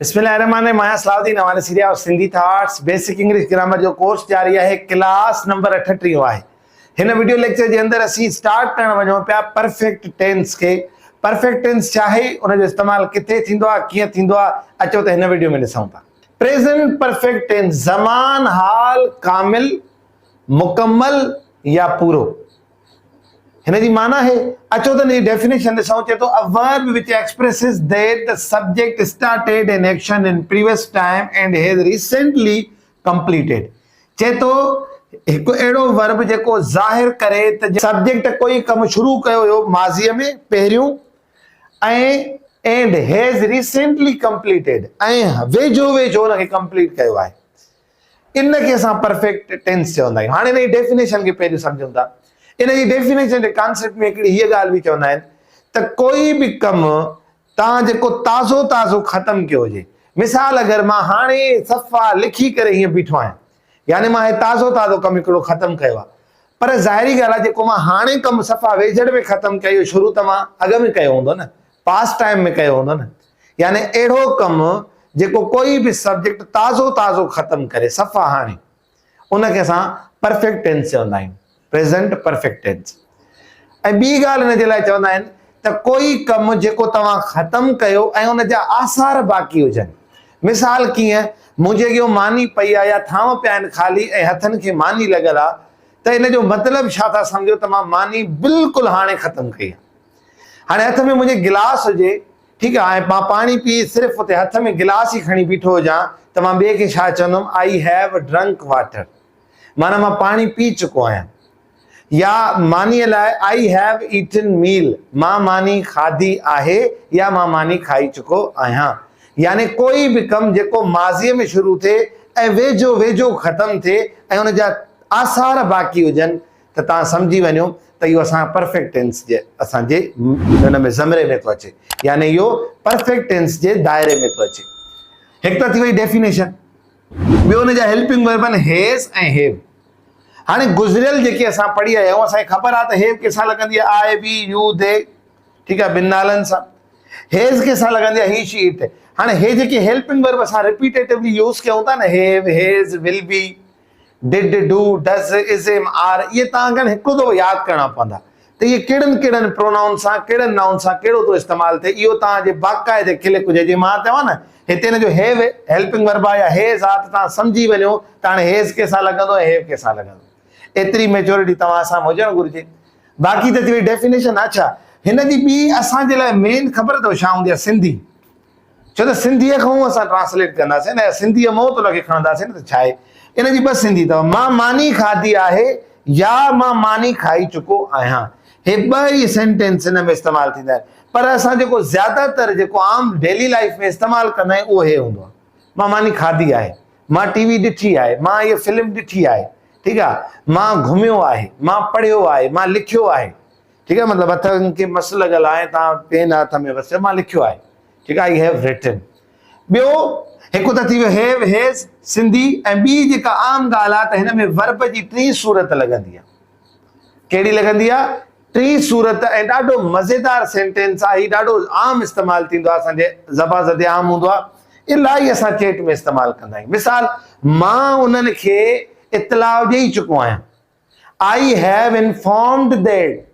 बिस्मिल्लाहिर्रहमानिर्रहीम। मैं सलाउद्दीन हमारे सीरिया और Sindhi thoughts basic English grammar जो कोर्स जारी है क्लास नंबर 38 है। इन वीडियो लेक्चर के अंदर असी स्टार्ट करण वजो पिया परफेक्ट टेंस के। परफेक्ट टेंस चाहे उन इस्तेमाल किथे थींदो आ किए थींदो आ अचो तो इन वीडियो में ॾिसूं था। प्रेजेंट परफेक्ट टेंस ज़मान हाल कामिल मुकम्मल या पूरो। हिनजी माना है अचो तो नहीं डेफिनेशन ॾिसूं। चए तो a verb which expresses that the subject started an action in previous time and has recently completed। चए तो एक एड़ो वर्ब जेको ज़ाहिर करे त सब्जेक्ट कोई कम शुरू कयो हो माज़ीअ में पहिरियों and has recently completed ऐं वेझो वेझो उनखे कंप्लीट कयो आहे। इनखे असां परफेक्ट टेंस चवंदा आहियूं। हाणे हिन डेफिनेशन खे पहिरियों सम्झूं था। इन जी डेफिनेशन जे कॉन्सेप्ट में हिकिड़ी हीअ ॻाल्हि बि चवंदा आहिनि त कोई बि कमु तव्हां जेको ताज़ो ताज़ो ख़तमु कयो हुजे। मिसाल अगरि मां हाणे सफ़ा लिखी करे हीअं बीठो आहियां, यानी मां ताज़ो ताज़ो कमु हिकिड़ो ख़तमु कयो आहे, पर ज़ाहिरी ॻाल्हि आहे जेको मां हाणे कमु सफ़ा वेझड़ में ख़तमु कयो शुरू त मां अॻु में कयो हूंदो न, पास्ट टाइम में कयो हूंदो न। यानी अहिड़ो कमु जेको कोई बि सब्जेक्ट ताज़ो ताज़ो ख़तमु करे सफ़ा हाणे, उनखे असां परफेक्ट टेंस चवंदा आहियूं, प्रेजेंट परफेक्ट टेंस। ऐं ॿी ॻाल्हि हिन जे लाइ चवंदा आहिनि त कोई कमु जेको तव्हां ख़तमु कयो ऐं उन जा आसार बाक़ी हुजनि। मिसाल कीअं मुंहिंजे अॻियो मानी पई आहे या थांव पिया आहिनि ख़ाली ऐं हथनि खे मानी लॻल आहे, त इन जो मतिलबु छा था सम्झो त मां मानी बिल्कुलु हाणे ख़तमु कई आहे। हाणे हथ में मुंहिंजे गिलास हुजे, ठीकु आहे, ऐं मां पाणी पी सिर्फ़ु उते हथ में गिलास ई खणी बीठो हुजां त मां ॿिए खे छा चवंदुमि, आई हैव ड्रंक वाटर, माना मां पाणी पी चुको आहियां। या मानीअ लाइ आई हैव ईटन मील, मां मानी खाधी आहे या मां मानी खाई चुको आहियां। यानी कोई बि कमु जेको माज़ीअ में शुरू थिए ऐं वेझो वेझो ख़तमु थिए ऐं उन जा आसार बाक़ी हुजनि त तव्हां सम्झी वञो त इहो असां परफेक्ट टेंस जे असांजे हुन में ज़मरे में थो अचे, यानी इहो परफेक्ट टेंस जे दायरे में थो अचे। हिकु त थी वई डेफिनेशन। ॿियो हुन जा हेल्पिंग वर्ब आहिनि हेज़ ऐं हेव। हाणे गुज़रियल जेके असां पढ़ी आया आहियूं असांखे ख़बर आहे त हेव कंहिंसां लॻंदी आहे, आई वी यू दे, ठीकु आहे, ॿिनि नालनि सां। हेज़ कंहिंसां लॻंदी आहे, ही शी इट। हाणे हे जेके हेल्पिंग वर्ब असां रिपीटेटिवली यूज़ कयूं था न, have has will be did do does is am are, इहे तव्हांखे हिकु दफ़ो यादि करणा पवंदा त इहे कहिड़नि कहिड़नि प्रोनाउन सां कहिड़नि नाउन सां कहिड़ो थो इस्तेमालु थिए। इहो तव्हांजे बाक़ाइदे खिलिक हुजे। जीअं मां चवां न हिते हिन जो हेव हेल्पिंग वर्ब आहे या हेज़ आहे त तव्हां सम्झी वञो त हाणे हेज़ कंहिंसां लॻंदो ऐं हेव कंहिंसां लॻंदो। एतिरी मेच्योरिटी तव्हां सां हुजणु घुरिजे। बाक़ी त थी वई डेफिनेशन। अच्छा, हिन जी ॿी असांजे लाइ मेन ख़बर अथव छा हूंदी आहे, सिंधी। छो त सिंधीअ खां असां ट्रांसलेट कंदासीं न, सिंधीअ मां त हुनखे खणंदासीं न, त छा आहे इन जी ॿ सिंधी अथव, मां मानी खाधी आहे या मां मानी खाई चुको आहियां। हे ॿ ई सेंटेंस हिन में इस्तेमालु थींदा आहिनि, पर असां जेको ज़्यादातर जेको आम डेली लाइफ में इस्तेमालु कंदा आहियूं उहो हे हूंदो आहे, मां मानी खाधी आहे, मां टीवी ॾिठी आहे, मां इहा फिल्म ॾिठी आहे, ठीकु आहे, मां घुमियो आहे, मां पढ़ियो आहे, मां लिखियो आहे, ठीकु आहे, मतिलबु हथनि खे मस लॻल आहे, तव्हां पेन हथ में वसियो, मां लिखियो आहे, ठीकु आहे, आई हैव रिटन। ॿियो हिकु त थी वियो हेव हेज़ सिंधी, ऐं ॿी जेका आम ॻाल्हि आहे त हिन में वर्ब जी टी सूरत लॻंदी आहे। कहिड़ी लॻंदी आहे? टी सूरत। ऐं ॾाढो मज़ेदार सेंटेंस आहे, हीउ ॾाढो आम इस्तेमालु थींदो आहे, असांजे ज़बान ते आम हूंदो आहे, इलाही असां चेट में इस्तेमालु कंदा आहियूं। मिसाल, मां उन्हनि खे इतलाउ ॾेई चुको आहियां, आई हैव इन्फॉर्म्ड दैट,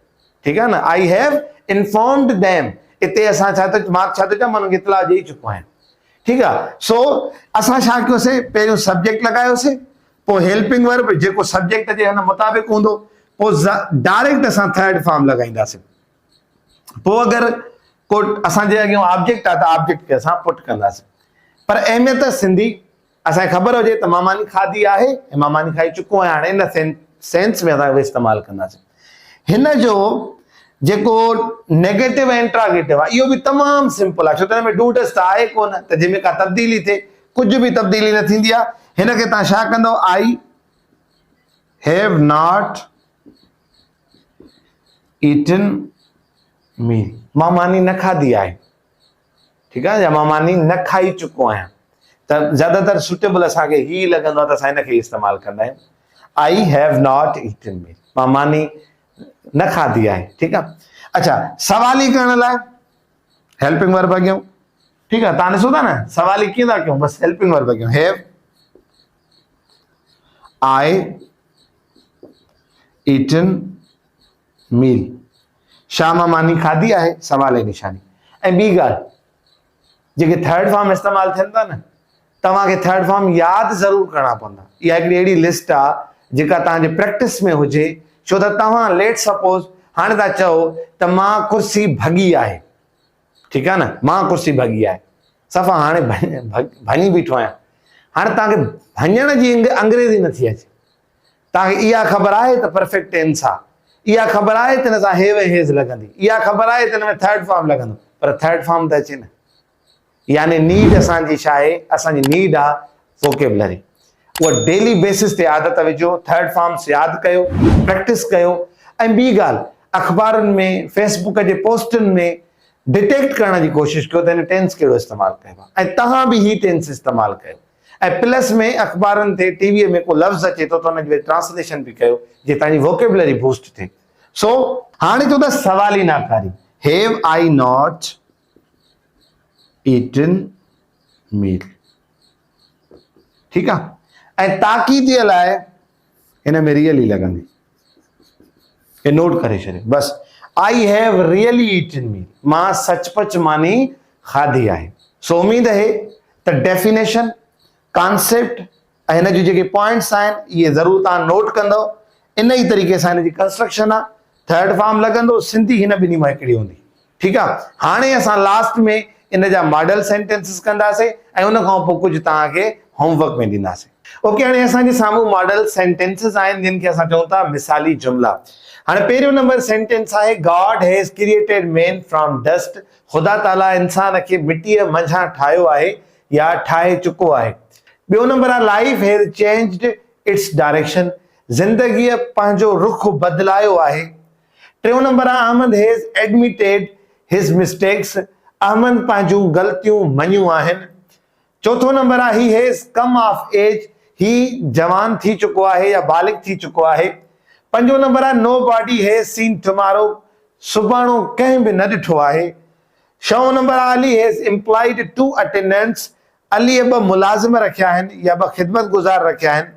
ठीकु आहे न, आई हैव इन्फॉर्म्ड दैम। इते असां छा थो मां छा थो चवां, मां उन्हनि खे इतलाउ ॾेई चुको आहियां, ठीकु आहे। सो असां छा कयोसीं, पहिरियों सब्जेक्ट लॻायोसीं, पोइ हेल्पिंग वर्ब जेको सब्जेक्ट जे हुन मुताबिक़ हूंदो, पोइ डायरेक्ट असां थर्ड फॉर्म लॻाईंदासीं। पोइ अगरि को असांजे अॻियां ऑब्जेक्ट आहे त ऑब्जेक्ट खे असां पुट कंदासीं। पर अहमियत सिंधी असांखे ख़बर हुजे त मां मानी खाधी आहे ऐं मां मानी खाई चुको आहियां। हाणे इन सेंस में असां इस्तेमालु कंदासीं। हिन जो जेको नेगेटिव ऐं इंट्रागेटिव आहे इहो बि तमामु सिंपल आहे, छो त हिन में डू डज़ त आहे कोन, त जंहिंमें का तब्दीली थिए, कुझु बि तब्दीली न थींदी आहे। हिनखे तव्हां छा कंदव, आई हैव नॉट ईटन मील, मां मानी न खाधी आहे, ठीकु आहे, या मां मानी न खाई चुको आहियां। त ज़्यादातर सुटेबल असांखे ही लॻंदो आहे त असां हिनखे इस्तेमालु कंदा आहियूं, आई हैव नॉट ईटन मील, मां मानी न खाधी आहे, ठीकु आहे। अच्छा, सवाली करण लाइ हेल्पिंग वर्ब अॻियां, ठीक है, तव्हां ॾिसो था न सवाल ही कीअं था कयूं, बस हेल्पिंग वर्ब कयूं। हैव आई ईटन मील, शाम मानी खाधी आहे, सवाल जी निशानी। ऐं ॿी ॻाल्हि, जेके थर्ड फॉर्म इस्तेमालु थियनि था न, तव्हांखे थर्ड फॉर्म यादि ज़रूरु करणा पवंदा। इहा हिकिड़ी अहिड़ी लिस्ट आहे जेका तव्हांजे प्रैक्टिस में हुजे, छो त तव्हां लेट सपोज हाणे था चओ त मां कुर्सी भॻी आहे, ठीकु आहे न, मां कुर्सी भॻी आहे, सफ़ा हाणे भञी बीठो आहियां। हाणे तव्हांखे भञण जी अंग्रेज़ी नथी अचे, तव्हांखे इहा ख़बर आहे त परफेक्ट टेंस आहे, इहा ख़बर आहे त हिन सां हैव ऐं हेज़ लॻंदी, इहा ख़बर आहे त हिन में थर्ड फॉर्म लॻंदो, पर थर्ड फॉर्म त अचे न। यानी नीड असांजी छा आहे, असांजी नीड आहे वोकेबलरी। उहा डेली बेसिस ते आदत विझो, थर्ड फॉर्म्स यादि कयो, प्रैक्टिस कयो। ऐं ॿी ॻाल्हि, अख़बारुनि में, फेसबुक जे पोस्टनि में डिटेक्ट करण जी कोशिशि कयो त हिन टेंस कहिड़ो इस्तेमालु कयो आहे, ऐं तव्हां बि ही टेंस इस्तेमालु कयो। ऐं प्लस में अख़बारुनि ते, टीवीअ में को लफ़्ज़ अचे थो त हुन जो ट्रांसलेशन बि कयो, जीअं तव्हांजी वोकेबलरी बूस्ट थिए। सो हाणे चओ त सवाल ई नाकारी, हैव आई नॉट ईटन मील, ठीकु आहे। ऐं ताक़ीदीअ लाइ हिन में रियली लॻंदी, हे नोट करे छॾियो बस, आई हैव रियली ईटन मील, मां सचपच मानी खाधी आहे। सो उम्मीद आहे त डेफिनेशन, कॉन्सेप्ट ऐं हिन जूं जेके पॉइंट्स आहिनि इहे ज़रूरु तव्हां नोट कंदव। इन ई तरीक़े सां हिन जी कंस्ट्रक्शन आहे, थर्ड फॉर्म लॻंदो, सिंधी हिन ॿिन्ही मां हिकिड़ी हूंदी, ठीकु आहे। हाणे असां लास्ट में इन जा मॉडल सेंटेंसिस कंदासीं ऐं उन खां पोइ कुझु तव्हांखे होमवर्क में ॾींदासीं। ओके, हाणे असांजे साम्हूं मॉडल सेंटेंसिस आहिनि जिन खे असां चऊं था मिसाली जुमला। हाणे पहिरियों नंबर सेंटेंस आहे, God has created man from dust, ख़ुदा ताला इंसान खे मिटीअ मंझां ठाहियो आहे या ठाहे चुको आहे। ॿियो नंबर आहे, life has changed its direction, ज़िंदगीअ पंहिंजो रुख बदिलायो आहे। टियों नंबर आहे, अहमद हैज़ एडमिटेड हिज मिस्टेक्स, अहमद पंहिंजूं ग़लतियूं मञियूं आहिनि। चौथों नंबर आहे, he has come of age, ही जवान थी चुको आहे या बालिग थी चुको आहे। पंजो नंबर आहे, nobody has seen tomorrow, सुभाणे कंहिं बि न ॾिठो आहे। छहों नंबर आहे, Ali has employed two attendants, अलीअ ॿ मुलाज़िम रखिया आहिनि या ॿ ख़िदमत गुज़ार रखिया आहिनि।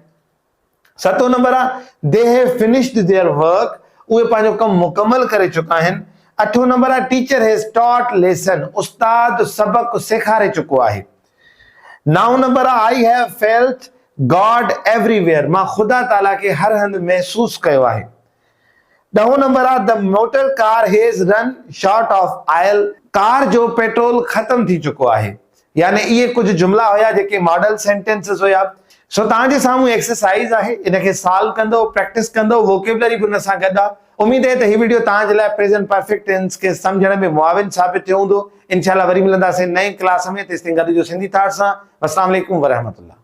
सतों नंबर आहे, they have finished their work, उहे पंहिंजो कमु मुकमल करे चुका आहिनि। अठों नंबर आहे, टीचर हैज़ टॉट लेसन, उस्ताद सबक सेखारे चुको आहे। नौ नंबर आहे, I have felt God everywhere, मां ख़ुदा ताला खे हर हंधि महसूस कयो आहे। ॾहों नंबर आहे, the motor car has run short of oil, car जो पेट्रोल ख़तम थी चुको आहे। यानी इहे कुझु जुमला हुया जेके मॉडल सेंटेंसिस हुया। सो तव्हांजे साम्हूं एक्सरसाइज आहे, इनखे सॉल्व कंदो, प्रैक्टिस कंदो, वोकेबलरी बि हुन सां गॾु आहे। उम्मीद आहे त हीउ वीडियो तव्हांजे लाइ प्रेज़ेंट परफेक्ट टेंस खे सम्झण में मुआविन साबित थियो हूंदो। इंशाल्लाह वरी मिलंदासीं नई क्लास में, तेसिताईं गॾिजो सिंधी थाट सां। अस्सलाम वालेकुम वरहमतुल्लाह।